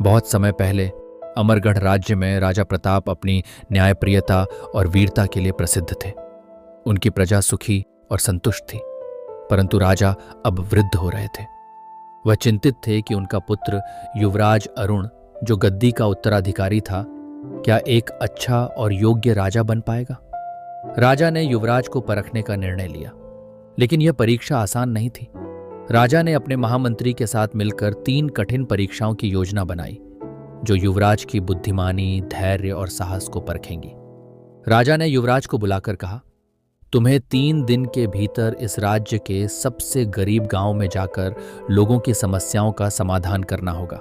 बहुत समय पहले अमरगढ़ राज्य में राजा प्रताप अपनी न्यायप्रियता और वीरता के लिए प्रसिद्ध थे। उनकी प्रजा सुखी और संतुष्ट थी, परंतु राजा अब वृद्ध हो रहे थे। वह चिंतित थे कि उनका पुत्र युवराज अरुण, जो गद्दी का उत्तराधिकारी था, क्या एक अच्छा और योग्य राजा बन पाएगा। राजा ने युवराज को परखने का निर्णय लिया, लेकिन यह परीक्षा आसान नहीं थी। राजा ने अपने महामंत्री के साथ मिलकर 3 कठिन परीक्षाओं की योजना बनाई, जो युवराज की बुद्धिमानी, धैर्य और साहस को परखेंगी। राजा ने युवराज को बुलाकर कहा, तुम्हें 3 दिन के भीतर इस राज्य के सबसे गरीब गांव में जाकर लोगों की समस्याओं का समाधान करना होगा,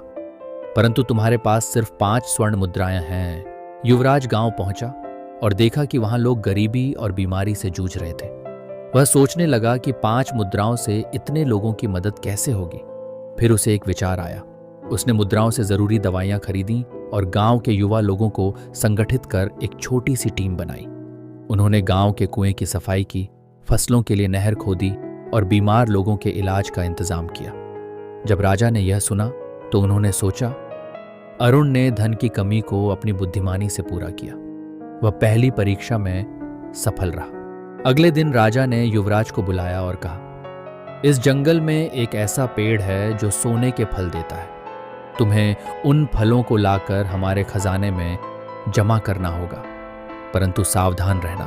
परंतु तुम्हारे पास सिर्फ 5 स्वर्ण मुद्राएं हैं। युवराज गांव पहुंचा और देखा कि वहां लोग गरीबी और बीमारी से जूझ रहे थे। वह सोचने लगा कि 5 मुद्राओं से इतने लोगों की मदद कैसे होगी। फिर उसे एक विचार आया। उसने मुद्राओं से जरूरी दवाइयां खरीदी और गांव के युवा लोगों को संगठित कर एक छोटी सी टीम बनाई। उन्होंने गांव के कुएं की सफाई की, फसलों के लिए नहर खोदी और बीमार लोगों के इलाज का इंतजाम किया। जब राजा ने यह सुना तो उन्होंने सोचा, अरुण ने धन की कमी को अपनी बुद्धिमानी से पूरा किया। वह पहली परीक्षा में सफल रहा। अगले दिन राजा ने युवराज को बुलाया और कहा, इस जंगल में एक ऐसा पेड़ है जो सोने के फल देता है। तुम्हें उन फलों को लाकर हमारे खजाने में जमा करना होगा, परंतु सावधान रहना,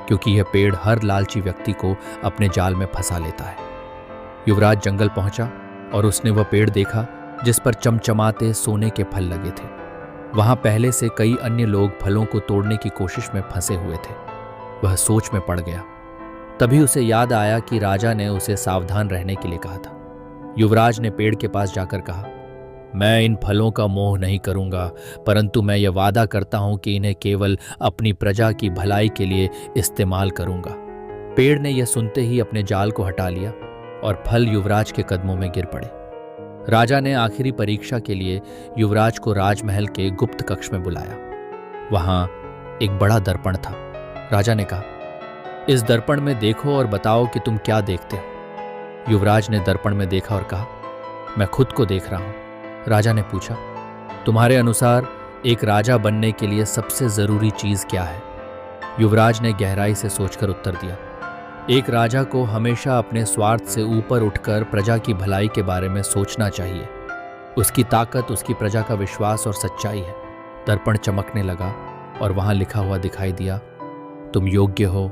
क्योंकि यह पेड़ हर लालची व्यक्ति को अपने जाल में फंसा लेता है। युवराज जंगल पहुंचा और उसने वह पेड़ देखा जिस पर चमचमाते सोने के फल लगे थे। वहां पहले से कई अन्य लोग फलों को तोड़ने की कोशिश में फंसे हुए थे। वह सोच में पड़ गया। तभी उसे याद आया कि राजा ने उसे सावधान रहने के लिए कहा था। युवराज ने पेड़ के पास जाकर कहा, मैं इन फलों का मोह नहीं करूंगा, परंतु मैं यह वादा करता हूं कि इन्हें केवल अपनी प्रजा की भलाई के लिए इस्तेमाल करूंगा। पेड़ ने यह सुनते ही अपने जाल को हटा लिया और फल युवराज के कदमों में गिर पड़े। राजा ने आखिरी परीक्षा के लिए युवराज को राजमहल के गुप्त कक्ष में बुलाया। वहां एक बड़ा दर्पण था। राजा ने कहा, इस दर्पण में देखो और बताओ कि तुम क्या देखते हो। युवराज ने दर्पण में देखा और कहा, मैं खुद को देख रहा हूं। राजा ने पूछा, तुम्हारे अनुसार एक राजा बनने के लिए सबसे जरूरी चीज क्या है। युवराज ने गहराई से सोचकर उत्तर दिया, एक राजा को हमेशा अपने स्वार्थ से ऊपर उठकर प्रजा की भलाई के बारे में सोचना चाहिए। उसकी ताकत उसकी प्रजा का विश्वास और सच्चाई है। दर्पण चमकने लगा और वहां लिखा हुआ दिखाई दिया, तुम योग्य हो।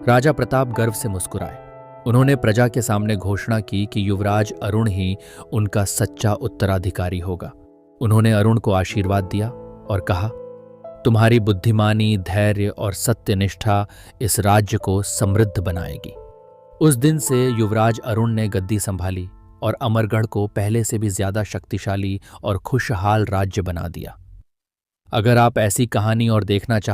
राजा प्रताप गर्व से मुस्कुराए। उन्होंने प्रजा के सामने घोषणा की कि युवराज अरुण ही उनका सच्चा उत्तराधिकारी होगा। उन्होंने अरुण को आशीर्वाद दिया और कहा, तुम्हारी बुद्धिमानी, धैर्य और सत्यनिष्ठा इस राज्य को समृद्ध बनाएगी। उस दिन से युवराज अरुण ने गद्दी संभाली और अमरगढ़ को पहले से भी ज्यादा शक्तिशाली और खुशहाल राज्य बना दिया। अगर आप ऐसी कहानी और देखना चाहते